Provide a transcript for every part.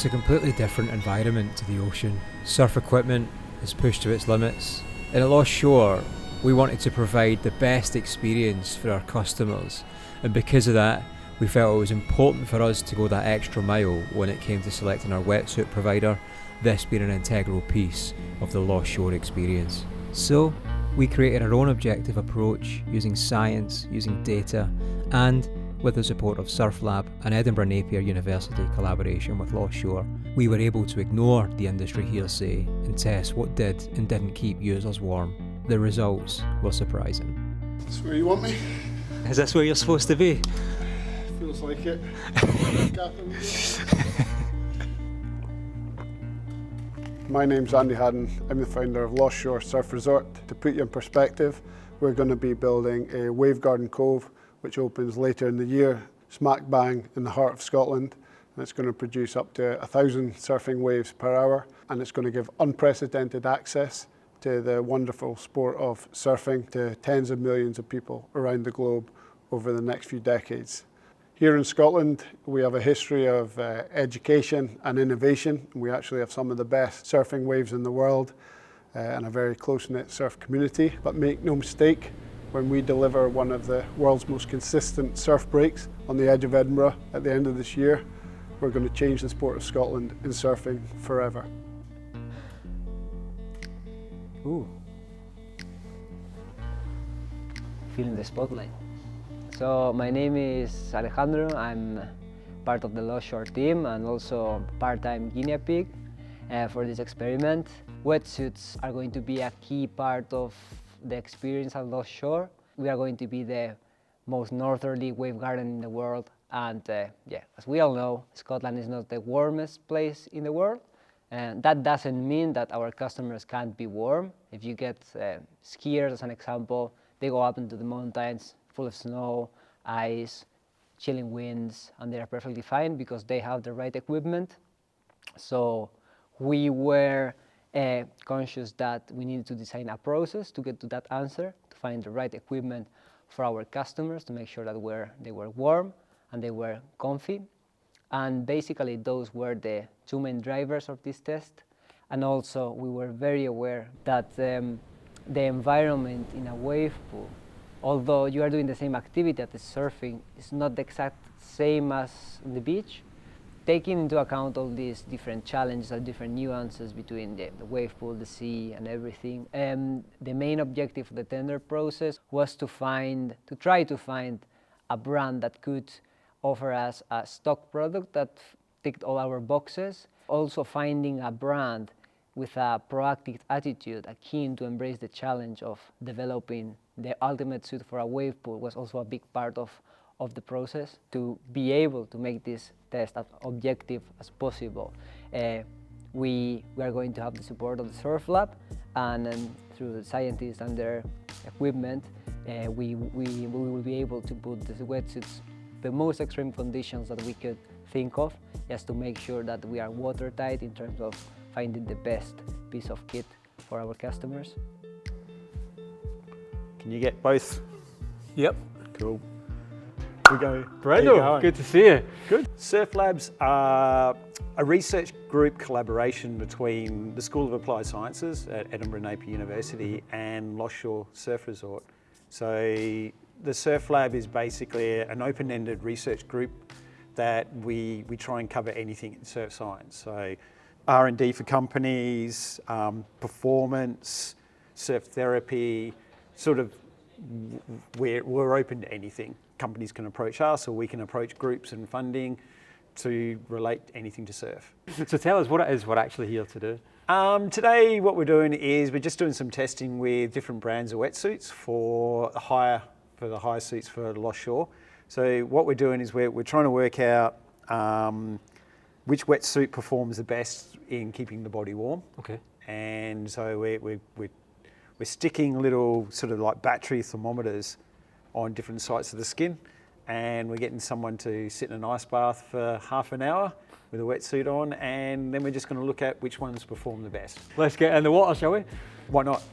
It's a completely different environment to the ocean. Surf equipment is pushed to its limits. In a lost shore, we wanted to provide the best experience for our customers, and because of that, we felt it was important for us to go that extra mile when it came to selecting our wetsuit provider, this being an integral piece of the lost shore experience. So, we created our own objective approach using science, using data, and with the support of Surf Lab and Edinburgh Napier University collaboration with Lost Shore, we were able to ignore the industry hearsay and test what did and didn't keep users warm. The results were surprising. Is this where you want me? Is this where you're supposed to be? Feels like it. My name's Andy Haden. I'm the founder of Lost Shore Surf Resort. To put you in perspective, we're going to be building a wave garden cove which opens later in the year, smack bang in the heart of Scotland. And it's going to produce up to 1,000 surfing waves per hour, and it's going to give unprecedented access to the wonderful sport of surfing to tens of millions of people around the globe over the next few decades. Here in Scotland, we have a history of education and innovation. We actually have some of the best surfing waves in the world and a very close-knit surf community. But make no mistake, when we deliver one of the world's most consistent surf breaks on the edge of Edinburgh at the end of this year, we're going to change the sport of Scotland in surfing forever. Ooh. Feeling the spotlight. So my name is Alejandro. I'm part of the Lost Shore team and also part-time guinea pig for this experiment. Wetsuits are going to be a key part of the experience at Lost Shore. We are going to be the most northerly wave garden in the world, and as we all know, Scotland is not the warmest place in the world, and that doesn't mean that our customers can't be warm. If you get skiers as an example, they go up into the mountains full of snow, ice, chilling winds, and they are perfectly fine because they have the right equipment. So we were conscious that we needed to design a process to get to that answer, to find the right equipment for our customers, to make sure that they were warm and they were comfy. And basically those were the two main drivers of this test. And also we were very aware that the environment in a wave pool, although you are doing the same activity as the surfing, is not the exact same as the beach. Taking into account all these different challenges and different nuances between the wave pool, the sea, and everything, the main objective of the tender process was to try to find a brand that could offer us a stock product that ticked all our boxes. Also finding a brand with a proactive attitude, keen to embrace the challenge of developing the ultimate suit for a wave pool was also a big part of the process. To be able to make this test as objective as possible, we are going to have the support of the Surf Lab, and through the scientists and their equipment, we will be able to put the wetsuits the most extreme conditions that we could think of, just to make sure that we are watertight in terms of finding the best piece of kit for our customers. Can you get both? Yep. Cool. We go. Brendo, good to see you. Good. Surf Labs are a research group collaboration between the School of Applied Sciences at Edinburgh Napier University and Lost Shore Surf Resort. So the Surf Lab is basically an open-ended research group that we try and cover anything in surf science. So R&D for companies, performance, surf therapy, sort of we're open to anything. Companies can approach us, or we can approach groups and funding to relate anything to surf. So tell us what it is we're actually here to do. Today what we're doing is we're just doing some testing with different brands of wetsuits for the higher suits for Lost Shore. So what we're doing is we're trying to work out which wetsuit performs the best in keeping the body warm. Okay. And so we're sticking little sort of like battery thermometers on different sites of the skin, and we're getting someone to sit in an ice bath for half an hour with a wetsuit on, and then we're just going to look at which ones perform the best. Let's get in the water, shall we? Why not?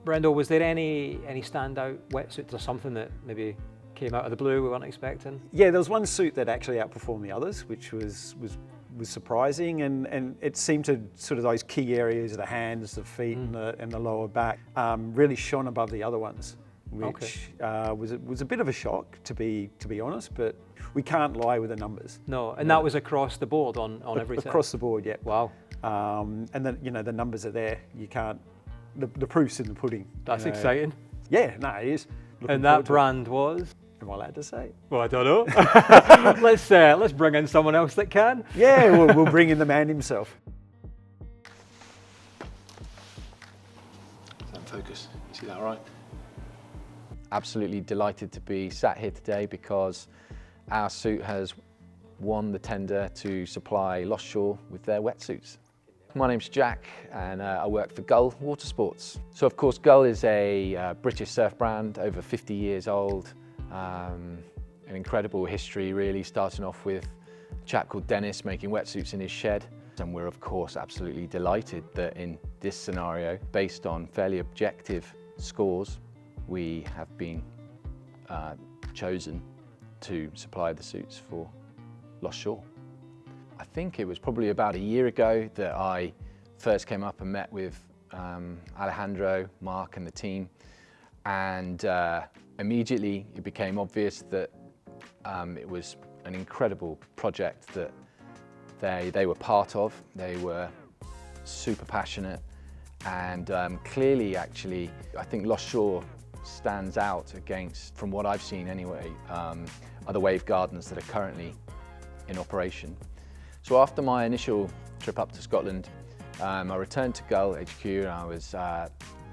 Brendo, was there any standout wetsuits or something that maybe came out of the blue we weren't expecting? Yeah, there was one suit that actually outperformed the others, which was surprising, and it seemed to sort of those key areas of the hands, the feet, and the lower back really shone above the other ones, which was a bit of a shock, to be honest. But we can't lie with the numbers. No, and that was across the board on everything. Across the board, yeah. Wow. And then the numbers are there. You can't. The proof's in the pudding. That's exciting. Yeah, no, it is. Looking And that brand was? Am I allowed to say? Well, I don't know. Let's bring in someone else that can. Yeah, we'll bring in the man himself. Is that in focus? You see that all right? Absolutely delighted to be sat here today because our suit has won the tender to supply Lost Shore with their wetsuits. My name's Jack and I work for Gull Water Sports. So of course Gull is a British surf brand, over 50 years old. An incredible history really, starting off with a chap called Dennis making wetsuits in his shed. And we're of course absolutely delighted that in this scenario, based on fairly objective scores, we have been chosen to supply the suits for Lost Shore. I think it was probably about a year ago that I first came up and met with Alejandro, Mark and the team, and immediately it became obvious that it was an incredible project that they were part of. They were super passionate, and clearly actually I think Lost Shore stands out against, from what I've seen anyway, other wave gardens that are currently in operation. So after my initial trip up to Scotland, I returned to Gull HQ and I was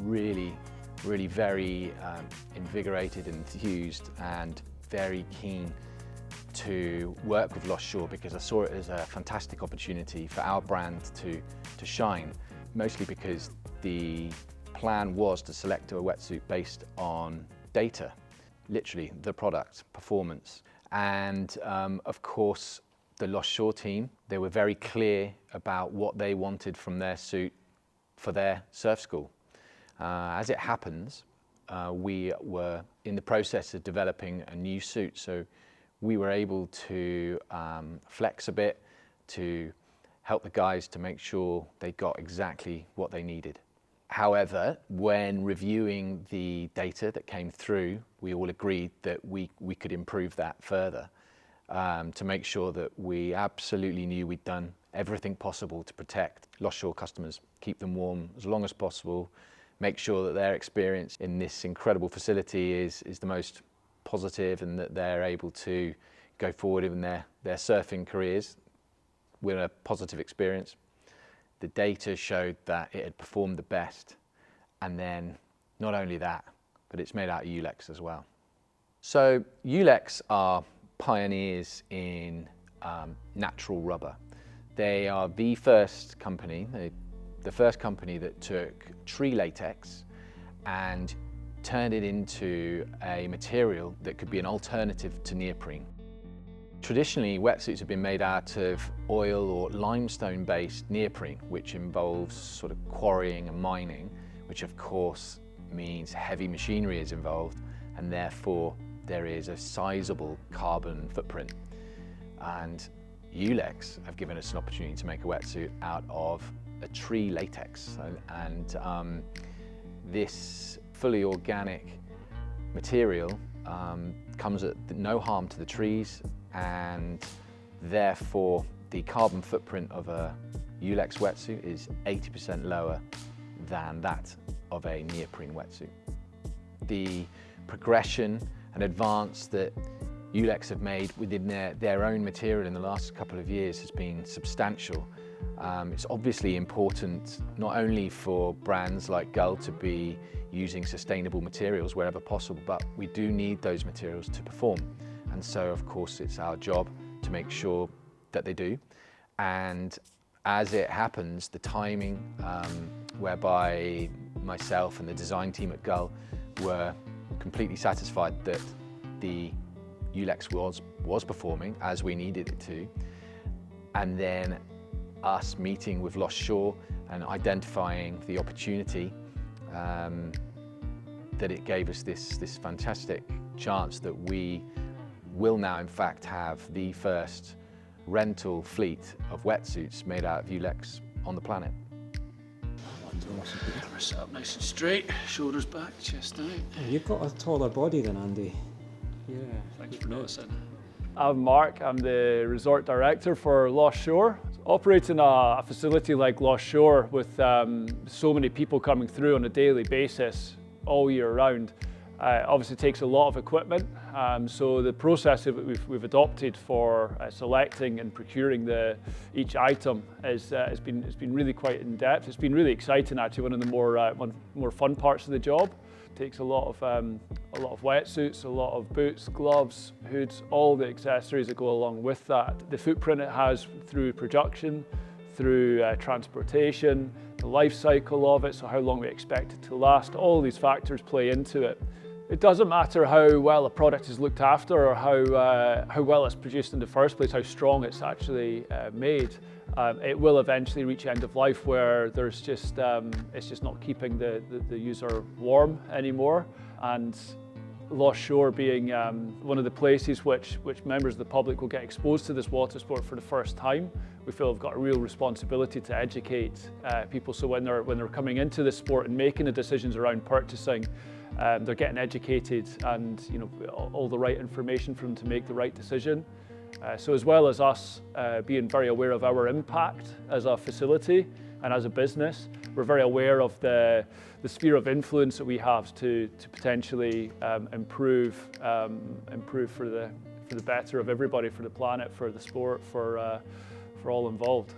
really very invigorated, enthused and very keen to work with Lost Shore because I saw it as a fantastic opportunity for our brand to shine, mostly because the plan was to select a wetsuit based on data, literally the product, performance. And of course, the Lost Shore team, they were very clear about what they wanted from their suit for their surf school. As it happens, we were in the process of developing a new suit, so we were able to flex a bit to help the guys to make sure they got exactly what they needed. However, when reviewing the data that came through, we all agreed that we could improve that further to make sure that we absolutely knew we'd done everything possible to protect Lost Shore customers, keep them warm as long as possible, make sure that their experience in this incredible facility is the most positive and that they're able to go forward in their surfing careers with a positive experience. The data showed that it had performed the best, and then not only that, but it's made out of Yulex as well. So Yulex are pioneers in natural rubber. They are the first company, the first company that took tree latex and turned it into a material that could be an alternative to neoprene. Traditionally, wetsuits have been made out of oil or limestone-based neoprene, which involves sort of quarrying and mining, which of course means heavy machinery is involved, and therefore there is a sizable carbon footprint. And Yulex have given us an opportunity to make a wetsuit out of a tree latex. And this fully organic material comes at no harm to the trees, and therefore the carbon footprint of a Yulex wetsuit is 80% lower than that of a neoprene wetsuit. The progression and advance that Yulex have made within their own material in the last couple of years has been substantial. It's obviously important not only for brands like Gull to be using sustainable materials wherever possible, but we do need those materials to perform. And so of course it's our job to make sure that they do. And as it happens, the timing whereby myself and the design team at Gull were completely satisfied that the Yulex was performing as we needed it to, and then us meeting with Lost Shore and identifying the opportunity that it gave us this fantastic chance that we will now in fact have the first rental fleet of wetsuits made out of Yulex on the planet. We're set up nice and straight, shoulders back, chest out. You've got a taller body than Andy. Yeah. Thanks for noticing. I'm Mark, I'm the resort director for Lost Shore. Operating a facility like Lost Shore with so many people coming through on a daily basis all year round obviously takes a lot of equipment. So the process that we've adopted for selecting and procuring each item has been really quite in depth. It's been really exciting, actually. One of the more fun parts of the job. Takes a lot of wetsuits, a lot of boots, gloves, hoods, all the accessories that go along with that. The footprint it has through production, through transportation, the life cycle of it, so how long we expect it to last, all these factors play into it. It doesn't matter how well a product is looked after or how well it's produced in the first place, how strong it's actually made. It will eventually reach end of life where there's just it's just not keeping the user warm anymore. And Lost Shore being one of the places which members of the public will get exposed to this water sport for the first time, we feel we've got a real responsibility to educate people, so when they're coming into this sport and making the decisions around purchasing, they're getting educated and all the right information for them to make the right decision. So as well as us being very aware of our impact as a facility and as a business, we're very aware of the sphere of influence that we have to potentially improve for the better of everybody, for the planet, for the sport, for all involved.